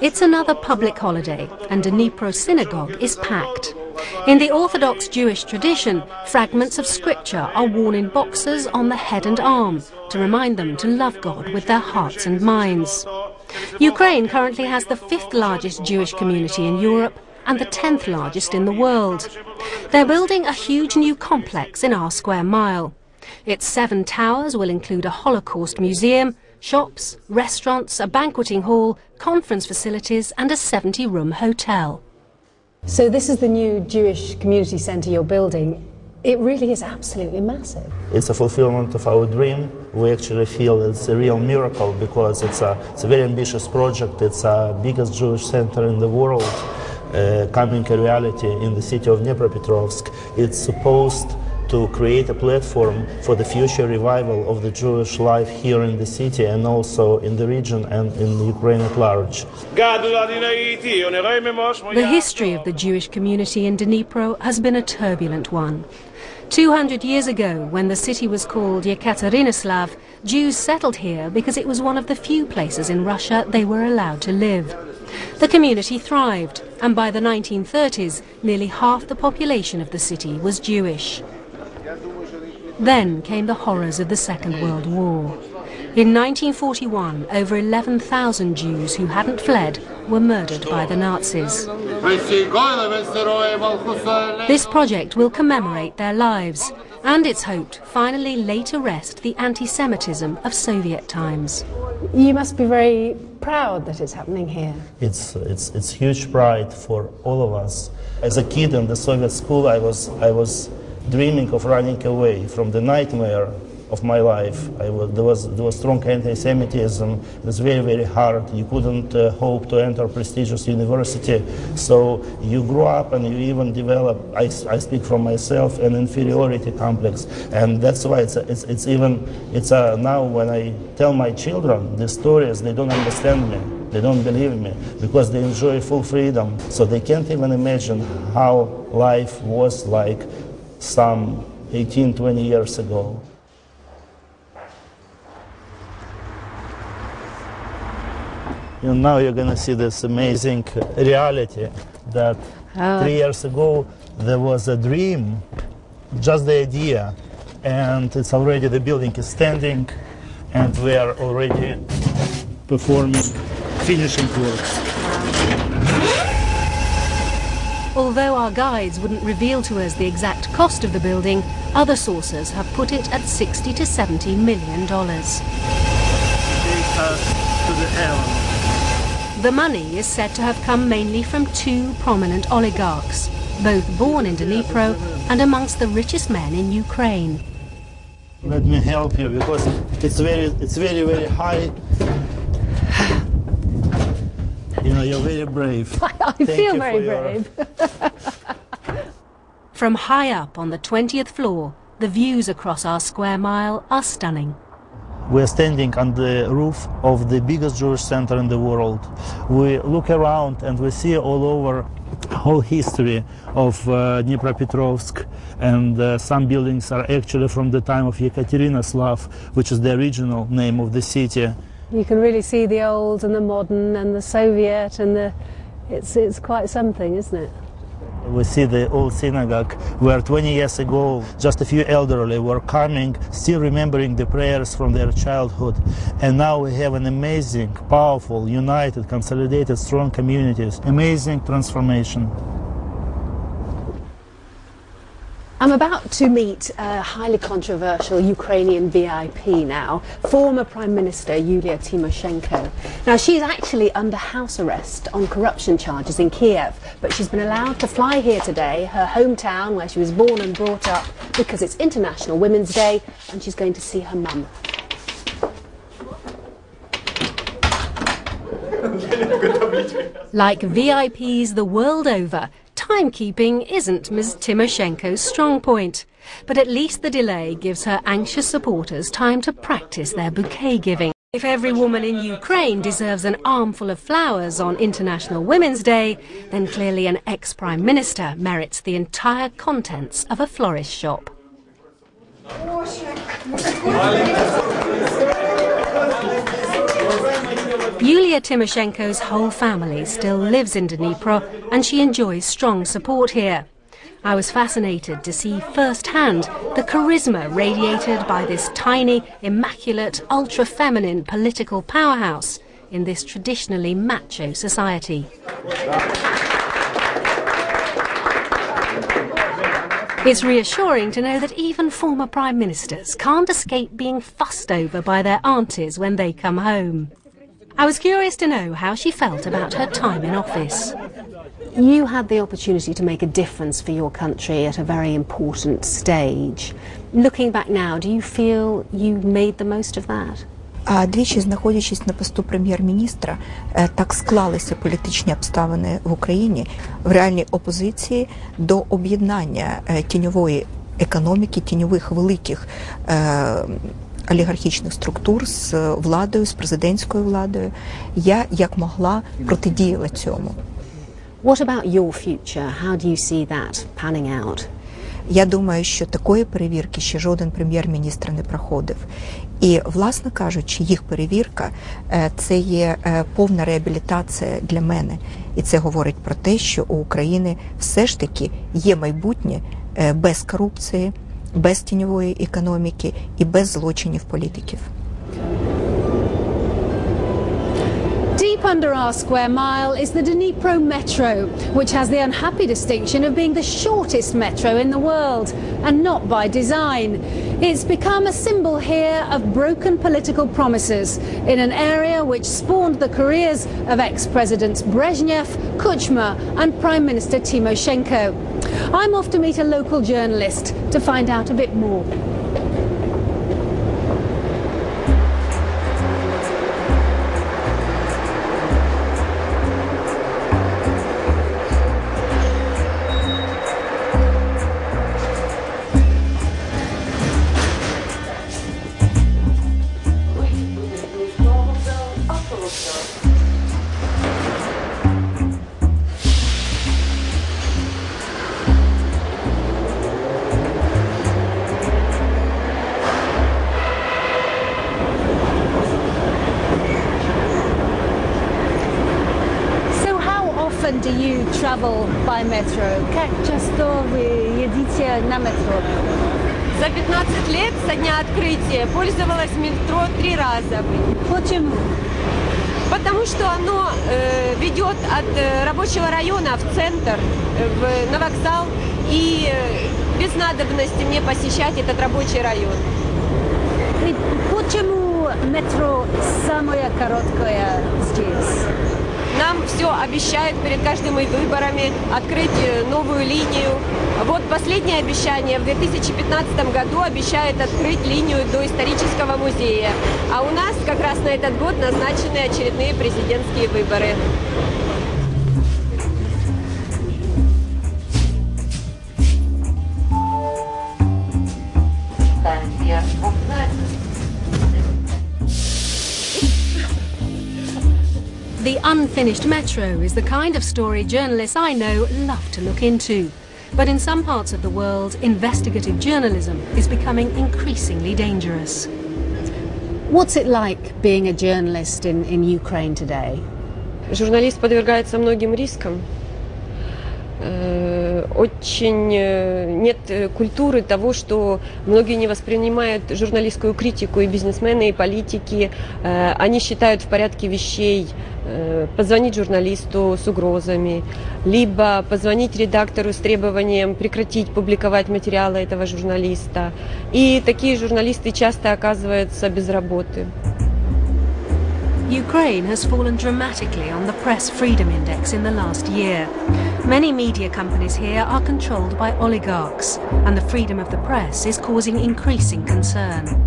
It's another public holiday, and Denis Pro synagogue is packed. In the Orthodox Jewish tradition, fragments of scripture are worn in boxes on the head and arm to remind them to love God with their hearts and minds. Ukraine currently has the 5th largest Jewish community in Europe and the 10th largest in the world. They're building a huge new complex in our square mile. Its 7 towers will include a Holocaust museum, shops, restaurants, a banqueting hall, conference facilities and a 70-room hotel. So this is the new Jewish community centre you're building. It really is absolutely massive. It's a fulfillment of our dream. We actually feel it's a real miracle because it's a very ambitious project. It's the biggest Jewish center in the world, coming a reality in the city of Dnipropetrovsk. It's supposed to create a platform for the future revival of the Jewish life here in the city and also in the region and in Ukraine at large. The history of the Jewish community in Dnipro has been a turbulent one. 200 years ago, when the city was called Yekaterinoslav, Jews settled here because it was one of the few places in Russia they were allowed to live. The community thrived, and by the 1930s, nearly half the population of the city was Jewish. Then came the horrors of the Second World War. In 1941, over 11,000 Jews who hadn't fled were murdered by the Nazis. This project will commemorate their lives, and it's hoped finally lay to rest the anti-Semitism of Soviet times. You must be very proud that it's happening here. It's huge pride for all of us. As a kid in the Soviet school, I was dreaming of running away from the nightmare of my life. There was strong anti-Semitism. It was very, very hard. You couldn't hope to enter a prestigious university. So you grow up and you even develop, I speak from myself, an inferiority complex. And that's why now when I tell my children these stories, they don't understand me. They don't believe me because they enjoy full freedom. So they can't even imagine how life was like some 18, 20 years ago. Now you're going to see this amazing reality that 3 years ago there was a dream, just the idea, and it's already, the building is standing and we are already performing finishing works. Although our guides wouldn't reveal to us the exact cost of the building, other sources have put it at $60 to $70 million. The money is said to have come mainly from 2 prominent oligarchs, both born in Dnipro and amongst the richest men in Ukraine. Let me help you because it's very, very high. You know, you're very brave. I feel very brave. From high up on the 20th floor, the views across our square mile are stunning. We're standing on the roof of the biggest Jewish center in the world. We look around and we see all over whole history of Dnipropetrovsk, and some buildings are actually from the time of Yekaterinoslav, which is the original name of the city. You can really see the old and the modern and the Soviet, and it's quite something, isn't it? We see the old synagogue where 20 years ago just a few elderly were coming, still remembering the prayers from their childhood. And now we have an amazing, powerful, united, consolidated, strong communities. Amazing transformation. I'm about to meet a highly controversial Ukrainian VIP now, former Prime Minister Yulia Tymoshenko. Now, she's actually under house arrest on corruption charges in Kiev, but she's been allowed to fly here today, her hometown where she was born and brought up, because it's International Women's Day and she's going to see her mum. Like VIPs the world over, timekeeping isn't Ms. Tymoshenko's strong point. But at least the delay gives her anxious supporters time to practice their bouquet giving. If every woman in Ukraine deserves an armful of flowers on International Women's Day, then clearly an ex-Prime Minister merits the entire contents of a florist shop. Yulia Tymoshenko's whole family still lives in Dnipro and she enjoys strong support here. I was fascinated to see firsthand the charisma radiated by this tiny, immaculate, ultra-feminine political powerhouse in this traditionally macho society. It's reassuring to know that even former prime ministers can't escape being fussed over by their aunties when they come home. I was curious to know how she felt about her time in office. You had the opportunity to make a difference for your country at a very important stage. Looking back now, do you feel you made the most of that? Двічі, знаходячись на посту прем'єр-міністра, так склалися політичні обставини в Україні в реальній опозиції до об'єднання тіньової економіки, тіньових великих олігархічних структур з владою, з президентською владою. Я, як могла, протидіяла цьому. What about your future? How do you see that panning out? Я думаю, що такої перевірки ще жоден прем'єр-міністр не проходив. І, власне кажучи, їх перевірка – це є повна реабілітація для мене. І це говорить про те, що у України все ж таки є майбутнє без корупції, без тіньової економіки і без злочинів політиків. Deep under our square mile is the Denis Pro Metro, which has the unhappy distinction of being the shortest metro in the world, and not by design. It's become a symbol here of broken political promises in an area which spawned the careers of ex-presidents Brezhnev, Kuchma and Prime Minister Tymoshenko. I'm off to meet a local journalist to find out a bit more. Do you travel by metro? Как часто вы едите на метро? За 15 лет со дня открытия пользовалась метро 3 раза. Почему? Потому что оно ведет от рабочего района в центр, на вокзал, и без надобности мне посещать этот рабочий район. И почему метро самое короткое здесь? Нам все обещают перед каждыми выборами открыть новую линию. Вот последнее обещание в 2015 году обещает открыть линию до исторического музея. А у нас как раз на этот год назначены очередные президентские выборы. The unfinished metro is the kind of story journalists I know love to look into. But in some parts of the world, investigative journalism is becoming increasingly dangerous. What's it like being a journalist in Ukraine today? Журналист подвергается многим рискам. Очень нет культуры того, что многие не воспринимают журналистскую критику, и бизнесмены, и политики. Они считают в порядке вещей позвонить журналисту с угрозами, либо позвонить редактору с требованием прекратить публиковать материалы этого журналиста. И такие журналисты часто оказываются без работы. Ukraine has fallen dramatically on the Press Freedom Index in the last year. Many media companies here are controlled by oligarchs, and the freedom of the press is causing increasing concern.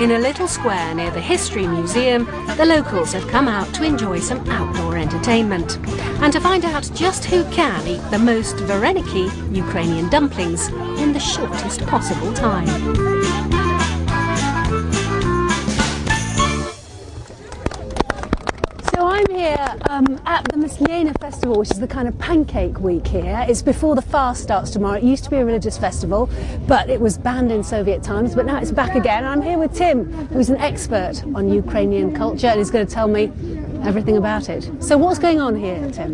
In a little square near the History Museum, the locals have come out to enjoy some outdoor entertainment. and to find out just who can eat the most vareniki Ukrainian dumplings in the shortest possible time. So I'm here at the Lina festival, which is the kind of pancake week here. It's before the fast starts tomorrow. It used to be a religious festival, but it was banned in Soviet times, but now it's back again. I'm here with Tim, who's an expert on Ukrainian culture, and he's going to tell me everything about it. So what's going on here, Tim?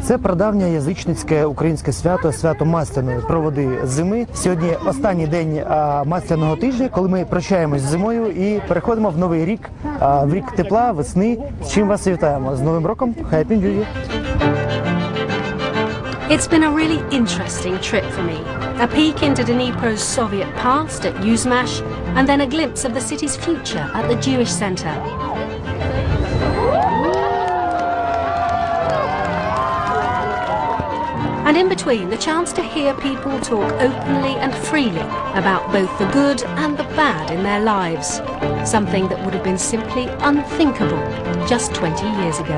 Це прадавнє язичницьке українське свято, свято Масляної, проводи зими. Сьогодні останній день Масляного тижня, коли ми прощаємось з зимою і переходимо в новий рік, в рік тепла, весни. З чим вас вітаємо? З Новим роком! Happy New Year! It's been a really interesting trip for me. A peek into Dnipro's Soviet past at Yuzmash, and then a glimpse of the city's future at the Jewish Centre. And in between, the chance to hear people talk openly and freely about both the good and the bad in their lives. Something that would have been simply unthinkable just 20 years ago.